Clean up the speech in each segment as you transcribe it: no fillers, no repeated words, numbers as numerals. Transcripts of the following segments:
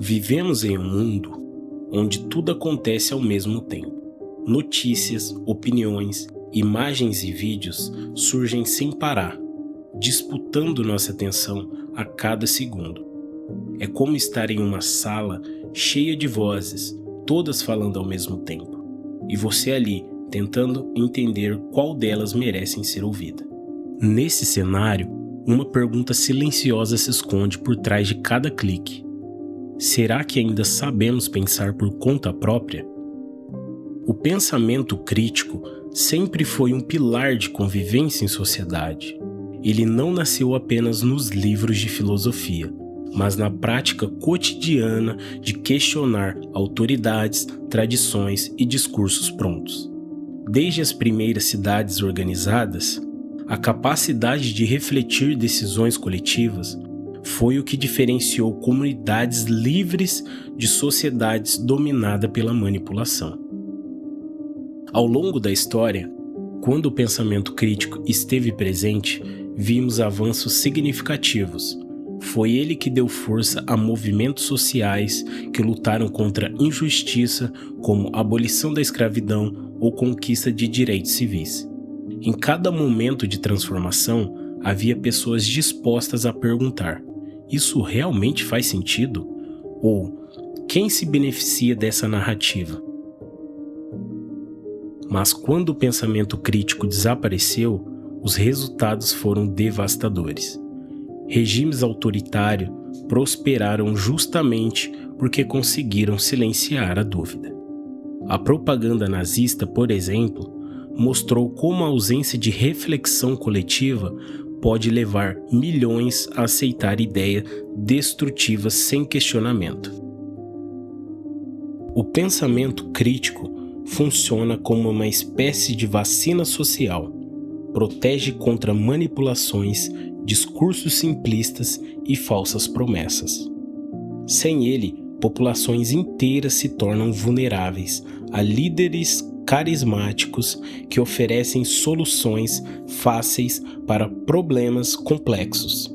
Vivemos em um mundo onde tudo acontece ao mesmo tempo. Notícias, opiniões, imagens e vídeos surgem sem parar, disputando nossa atenção a cada segundo. É como estar em uma sala cheia de vozes, todas falando ao mesmo tempo, e você ali tentando entender qual delas merecem ser ouvida. Nesse cenário, uma pergunta silenciosa se esconde por trás de cada clique. Será que ainda sabemos pensar por conta própria? O pensamento crítico sempre foi um pilar de convivência em sociedade. Ele não nasceu apenas nos livros de filosofia, mas na prática cotidiana de questionar autoridades, tradições e discursos prontos. Desde as primeiras cidades organizadas, a capacidade de refletir decisões coletivas foi o que diferenciou comunidades livres de sociedades dominadas pela manipulação. Ao longo da história, quando o pensamento crítico esteve presente, vimos avanços significativos. Foi ele que deu força a movimentos sociais que lutaram contra a injustiça, como a abolição da escravidão ou conquista de direitos civis. Em cada momento de transformação, havia pessoas dispostas a perguntar: isso realmente faz sentido? Ou quem se beneficia dessa narrativa? Mas quando o pensamento crítico desapareceu, os resultados foram devastadores. Regimes autoritários prosperaram justamente porque conseguiram silenciar a dúvida. A propaganda nazista, por exemplo, mostrou como a ausência de reflexão coletiva pode levar milhões a aceitar ideias destrutivas sem questionamento. O pensamento crítico funciona como uma espécie de vacina social, protege contra manipulações, discursos simplistas e falsas promessas. Sem ele, populações inteiras se tornam vulneráveis a líderes carismáticos que oferecem soluções fáceis para problemas complexos.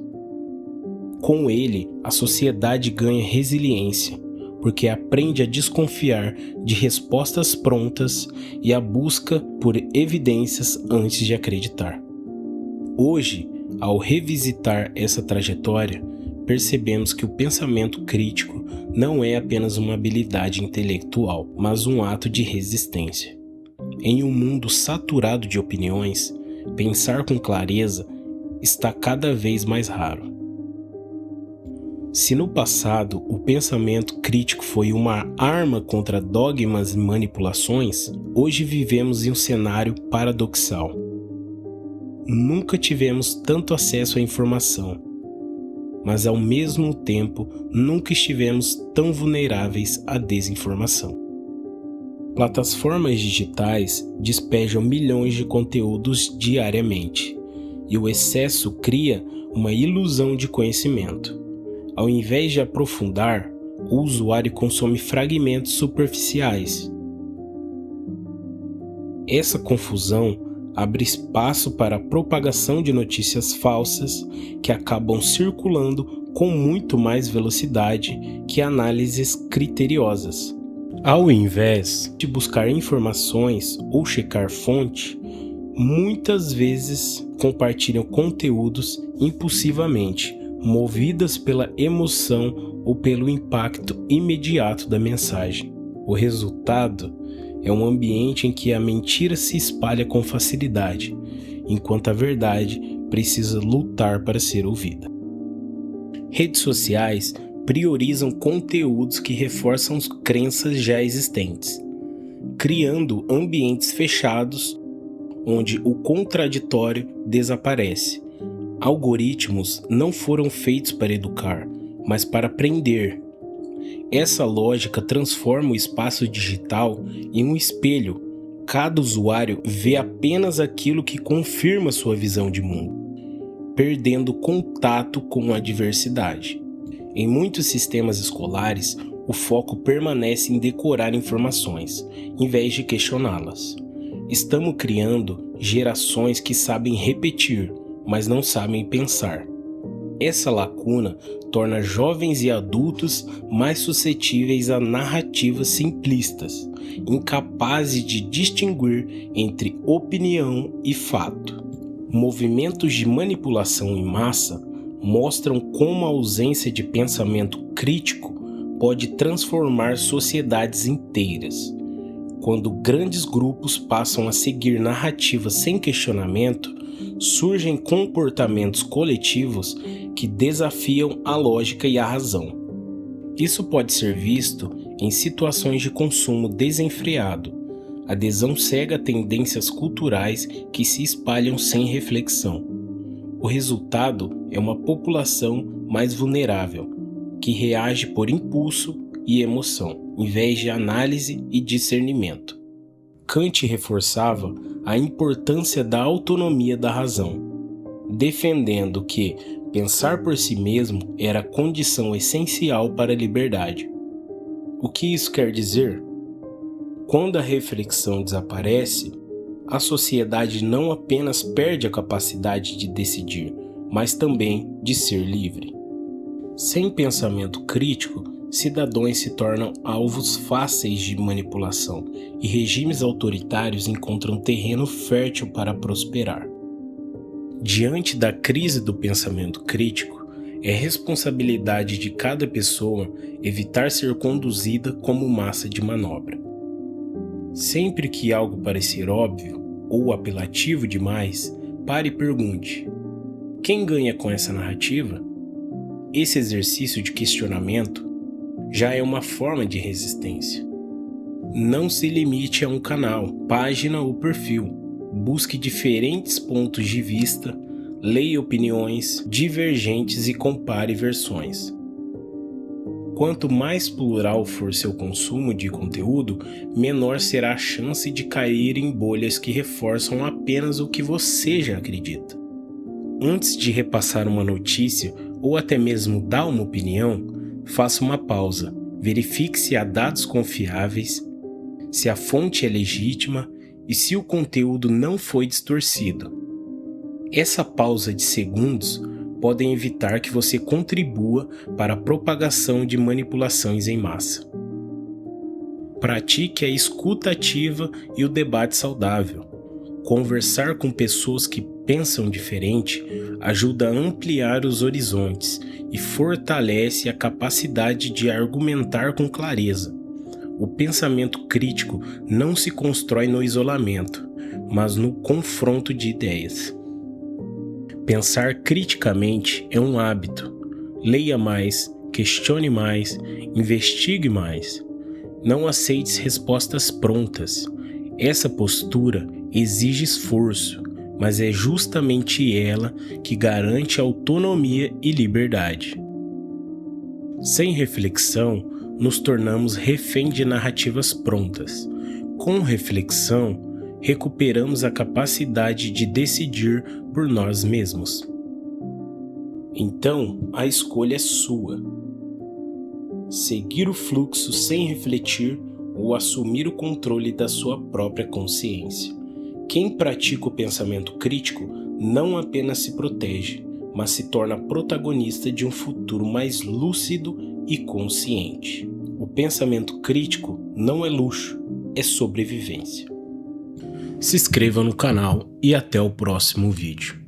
Com ele, a sociedade ganha resiliência, porque aprende a desconfiar de respostas prontas e a busca por evidências antes de acreditar. Hoje, ao revisitar essa trajetória, percebemos que o pensamento crítico não é apenas uma habilidade intelectual, mas um ato de resistência. Em um mundo saturado de opiniões, pensar com clareza está cada vez mais raro. Se no passado o pensamento crítico foi uma arma contra dogmas e manipulações, hoje vivemos em um cenário paradoxal. Nunca tivemos tanto acesso à informação, mas ao mesmo tempo nunca estivemos tão vulneráveis à desinformação. Plataformas digitais despejam milhões de conteúdos diariamente, e o excesso cria uma ilusão de conhecimento. Ao invés de aprofundar, o usuário consome fragmentos superficiais. Essa confusão abre espaço para a propagação de notícias falsas que acabam circulando com muito mais velocidade que análises criteriosas. Ao invés de buscar informações ou checar fonte, muitas vezes compartilham conteúdos impulsivamente, movidas pela emoção ou pelo impacto imediato da mensagem. O resultado é um ambiente em que a mentira se espalha com facilidade, enquanto a verdade precisa lutar para ser ouvida. Redes sociais priorizam conteúdos que reforçam crenças já existentes, criando ambientes fechados onde o contraditório desaparece. Algoritmos não foram feitos para educar, mas para aprender. Essa lógica transforma o espaço digital em um espelho. Cada usuário vê apenas aquilo que confirma sua visão de mundo, perdendo contato com a diversidade. Em muitos sistemas escolares, o foco permanece em decorar informações, em vez de questioná-las. Estamos criando gerações que sabem repetir, mas não sabem pensar. Essa lacuna torna jovens e adultos mais suscetíveis a narrativas simplistas, incapazes de distinguir entre opinião e fato. Movimentos de manipulação em massa mostram como a ausência de pensamento crítico pode transformar sociedades inteiras. Quando grandes grupos passam a seguir narrativas sem questionamento, surgem comportamentos coletivos que desafiam a lógica e a razão. Isso pode ser visto em situações de consumo desenfreado, adesão cega a tendências culturais que se espalham sem reflexão. O resultado é uma população mais vulnerável, que reage por impulso e emoção, em vez de análise e discernimento. Kant reforçava a importância da autonomia da razão, defendendo que pensar por si mesmo era condição essencial para a liberdade. O que isso quer dizer? Quando a reflexão desaparece, a sociedade não apenas perde a capacidade de decidir, mas também de ser livre. Sem pensamento crítico, cidadãos se tornam alvos fáceis de manipulação e regimes autoritários encontram terreno fértil para prosperar. Diante da crise do pensamento crítico, é responsabilidade de cada pessoa evitar ser conduzida como massa de manobra. Sempre que algo parecer óbvio ou apelativo demais, pare e pergunte: quem ganha com essa narrativa? Esse exercício de questionamento já é uma forma de resistência. Não se limite a um canal, página ou perfil. Busque diferentes pontos de vista, leia opiniões divergentes e compare versões. Quanto mais plural for seu consumo de conteúdo, menor será a chance de cair em bolhas que reforçam apenas o que você já acredita. Antes de repassar uma notícia ou até mesmo dar uma opinião, faça uma pausa, verifique se há dados confiáveis, se a fonte é legítima e se o conteúdo não foi distorcido. Essa pausa de segundos pode evitar que você contribua para a propagação de manipulações em massa. Pratique a escuta ativa e o debate saudável. Conversar com pessoas que pensam diferente ajuda a ampliar os horizontes e fortalece a capacidade de argumentar com clareza. O pensamento crítico não se constrói no isolamento, mas no confronto de ideias. Pensar criticamente é um hábito. Leia mais, questione mais, investigue mais. Não aceite respostas prontas. Essa postura exige esforço, mas é justamente ela que garante autonomia e liberdade. Sem reflexão, nos tornamos refém de narrativas prontas. Com reflexão, recuperamos a capacidade de decidir por nós mesmos. Então, a escolha é sua. Seguir o fluxo sem refletir ou assumir o controle da sua própria consciência. Quem pratica o pensamento crítico não apenas se protege, mas se torna protagonista de um futuro mais lúcido e consciente. O pensamento crítico não é luxo, é sobrevivência. Se inscreva no canal e até o próximo vídeo.